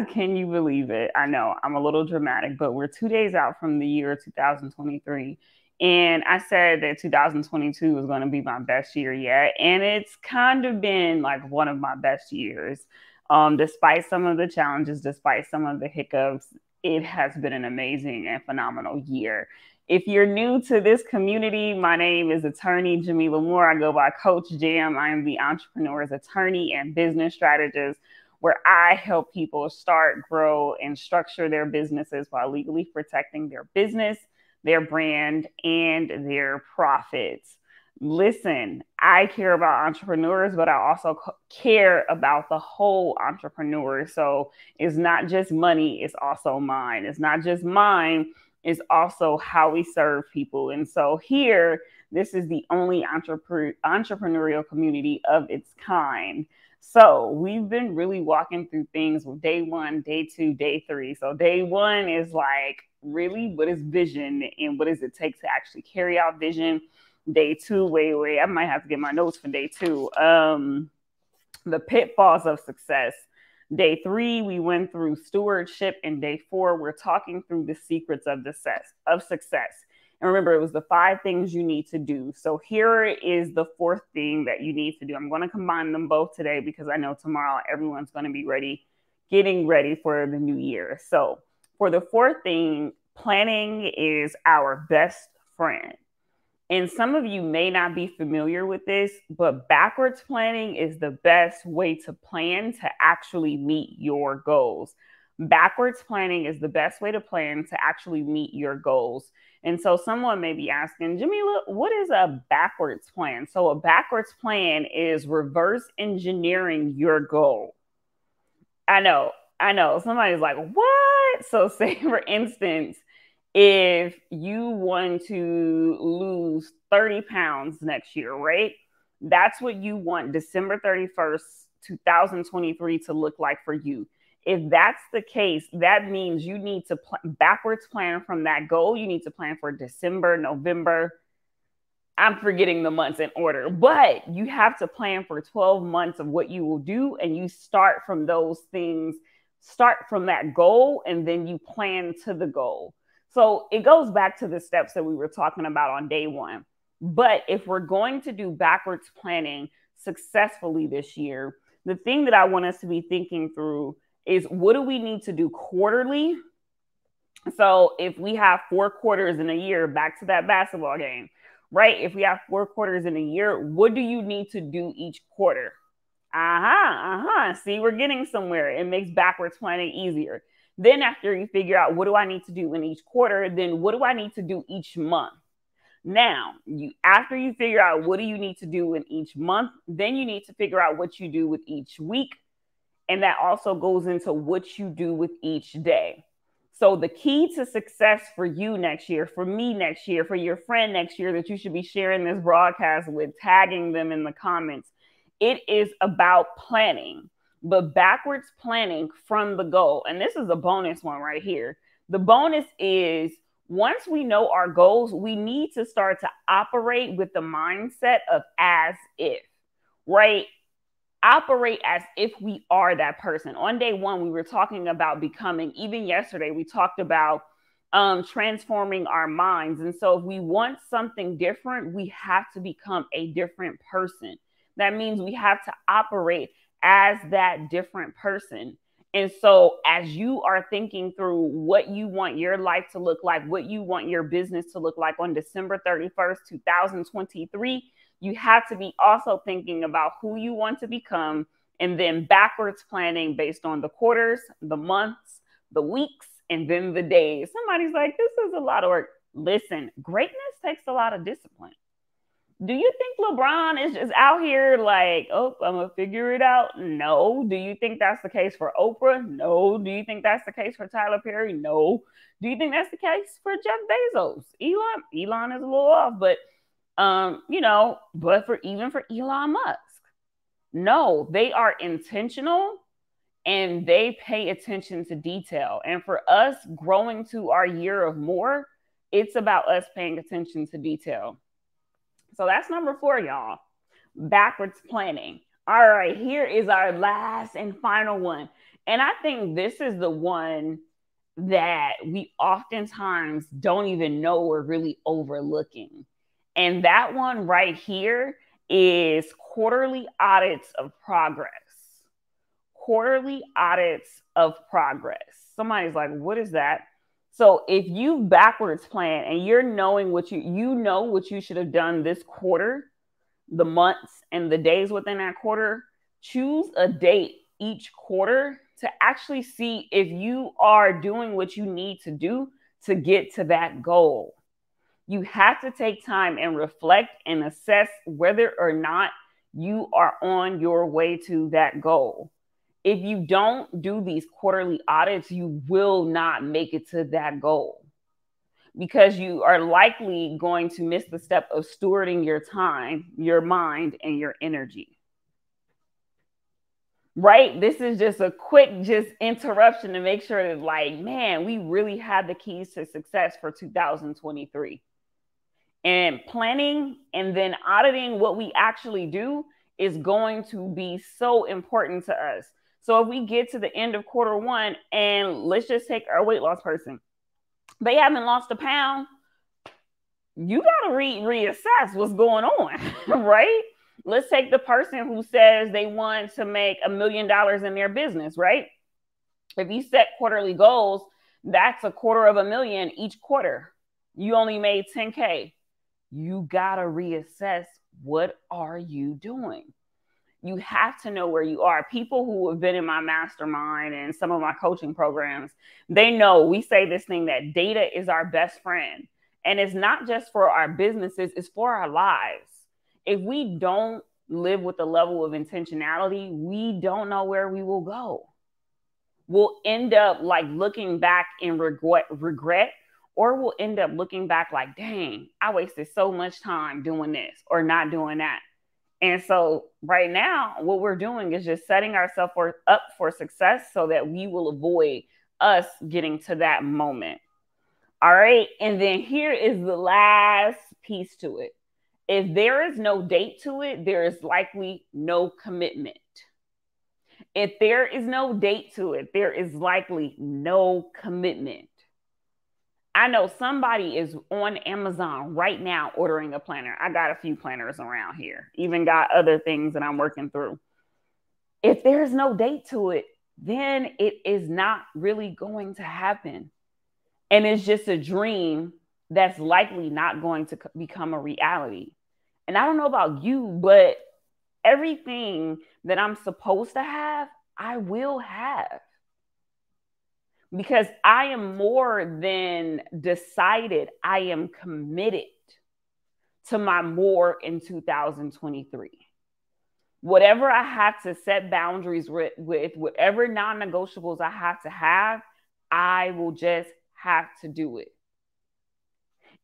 Can you believe it? I know I'm a little dramatic, but we're 2 days out from the year 2023. And I said that 2022 was going to be my best year yet. And it's kind of been like one of my best years. Despite some of the challenges, despite some of the hiccups, it has been an amazing and phenomenal year. If you're new to this community, my name is attorney Jamila Moore. I go by Coach Jam. I am the entrepreneur's attorney and business strategist where I help people start, grow, and structure their businesses while legally protecting their business, their brand, and their profits. Listen, I care about entrepreneurs, but I also care about the whole entrepreneur. So it's not just money, it's also mine. It's not just mine, it's also how we serve people. And so here, this is the only entrepreneurial community of its kind. So we've been really walking through things with day one, day two, day three. So day one is like, really, what is vision and what does it take to actually carry out vision? Day two, wait, I might have to get my notes for day two. The pitfalls of success. Day three, we went through stewardship, and day four, we're talking through the secrets of success. And remember, it was the 5 things you need to do. So here is the 4th thing that you need to do. I'm going to combine them both today because I know tomorrow everyone's going to be ready, getting ready for the new year. So for the 4th thing, planning is our best friend. And some of you may not be familiar with this, but backwards planning is the best way to plan to actually meet your goals. Backwards planning is the best way to plan to actually meet your goals. And so someone may be asking, Jamila, what is a backwards plan? So a backwards plan is reverse engineering your goal. I know. Somebody's like, what? So say, for instance, if you want to lose 30 pounds next year, right? That's what you want December 31st, 2023 to look like for you. If that's the case, that means you need to backwards plan from that goal. You need to plan for December, November. I'm forgetting the months in order, but you have to plan for 12 months of what you will do. And you start from those things, start from that goal, and then you plan to the goal. So it goes back to the steps that we were talking about on day one. But if we're going to do backwards planning successfully this year, the thing that I want us to be thinking through is, what do we need to do quarterly? So if we have 4 quarters in a year, back to that basketball game, right? If we have 4 quarters in a year, what do you need to do each quarter? See, we're getting somewhere. It makes backwards planning easier. Then after you figure out what do I need to do in each quarter, then what do I need to do each month? Now, after you figure out what do you need to do in each month, then you need to figure out what you do with each week. And that also goes into what you do with each day. So the key to success for you next year, for me next year, for your friend next year that you should be sharing this broadcast with, tagging them in the comments, it is about planning, but backwards planning from the goal. And this is a bonus one right here. The bonus is, once we know our goals, we need to start to operate with the mindset of as if, right? Operate as if we are that person. On day one, we were talking about becoming. Even yesterday, we talked about transforming our minds. And so if we want something different, we have to become a different person. That means we have to operate as that different person. And so as you are thinking through what you want your life to look like, what you want your business to look like on December 31st, 2023, you have to be also thinking about who you want to become, and then backwards planning based on the quarters, the months, the weeks, and then the days. Somebody's like, this is a lot of work. Listen, greatness takes a lot of discipline. Do you think LeBron is just out here like, oh, I'm going to figure it out? No. Do you think that's the case for Oprah? No. Do you think that's the case for Tyler Perry? No. Do you think that's the case for Jeff Bezos? Elon is a little off, but but for Elon Musk, no, they are intentional and they pay attention to detail. And for us growing to our year of more, it's about us paying attention to detail. So that's number 4, y'all. Backwards planning. All right, here is our last and final one. And I think this is the one that we oftentimes don't even know we're really overlooking. And that one right here is quarterly audits of progress. Quarterly audits of progress. Somebody's like, what is that? So if you backwards plan and you're knowing what you know what you should have done this quarter, the months and the days within that quarter, choose a date each quarter to actually see if you are doing what you need to do to get to that goal. You have to take time and reflect and assess whether or not you are on your way to that goal. If you don't do these quarterly audits, you will not make it to that goal because you are likely going to miss the step of stewarding your time, your mind, and your energy. Right? This is just a quick interruption to make sure that, like, man, we really had the keys to success for 2023. And planning and then auditing what we actually do is going to be so important to us. So if we get to the end of quarter one and let's just take our weight loss person, they haven't lost a pound, you got to reassess what's going on, right? Let's take the person who says they want to make $1 million in their business, right? If you set quarterly goals, that's $250,000 each quarter. You only made 10K. You got to reassess, what are you doing? You have to know where you are. People who have been in my mastermind and some of my coaching programs, they know we say this thing that data is our best friend. And it's not just for our businesses, it's for our lives. If we don't live with the level of intentionality, we don't know where we will go. We'll end up like looking back in regret, or we'll end up looking back like, dang, I wasted so much time doing this or not doing that. And so right now, what we're doing is just setting ourselves up for success so that we will avoid us getting to that moment. All right. And then here is the last piece to it. If there is no date to it, there is likely no commitment. If there is no date to it, there is likely no commitment. I know somebody is on Amazon right now ordering a planner. I got a few planners around here, even got other things that I'm working through. If there's no date to it, then it is not really going to happen. And it's just a dream that's likely not going to become a reality. And I don't know about you, but everything that I'm supposed to have, I will have. Because I am more than decided. I am committed to my more in 2023. Whatever I have to set boundaries with, whatever non-negotiables I have to have, I will just have to do it.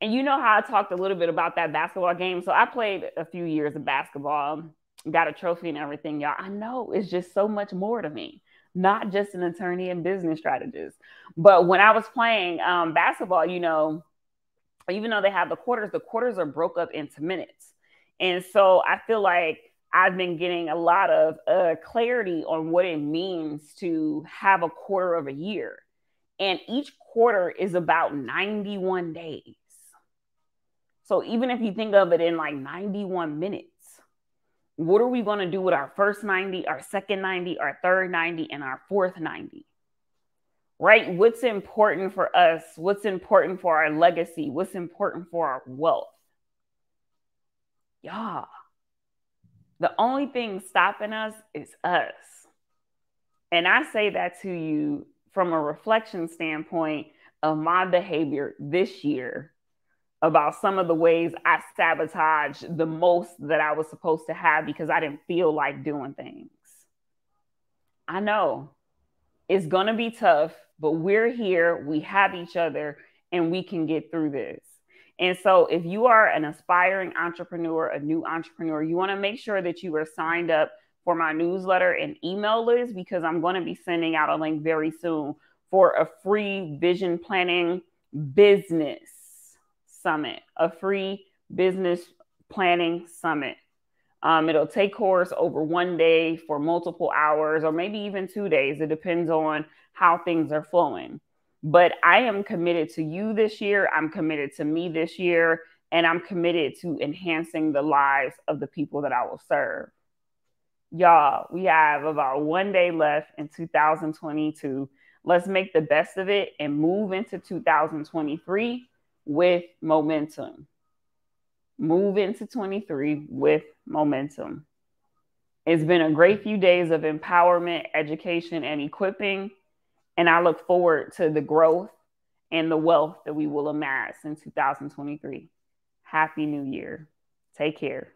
And you know how I talked a little bit about that basketball game. So I played a few years of basketball, got a trophy and everything, y'all. I know it's just so much more to me. Not just an attorney and business strategist. But when I was playing basketball, you know, even though they have the quarters are broke up into minutes. And so I feel like I've been getting a lot of clarity on what it means to have a quarter of a year. And each quarter is about 91 days. So even if you think of it in like 91 minutes, what are we going to do with our first 90, our second 90, our third 90, and our fourth 90? Right? What's important for us? What's important for our legacy? What's important for our wealth? Yeah. The only thing stopping us is us. And I say that to you from a reflection standpoint of my behavior this year, about some of the ways I sabotaged the most that I was supposed to have because I didn't feel like doing things. I know it's going to be tough, but we're here, we have each other, and we can get through this. And so if you are an aspiring entrepreneur, a new entrepreneur, you want to make sure that you are signed up for my newsletter and email list, because I'm going to be sending out a link very soon for a free vision planning business summit, a free business planning summit. It'll take course over one day for multiple hours, or maybe even 2 days. It depends on how things are flowing. But I am committed to you this year. I'm committed to me this year. And I'm committed to enhancing the lives of the people that I will serve. Y'all, we have about one day left in 2022. Let's make the best of it and move into 2023 with momentum. Move into 23 with momentum. It's been a great few days of empowerment, education, and equipping. And I look forward to the growth and the wealth that we will amass in 2023. Happy New Year. Take care.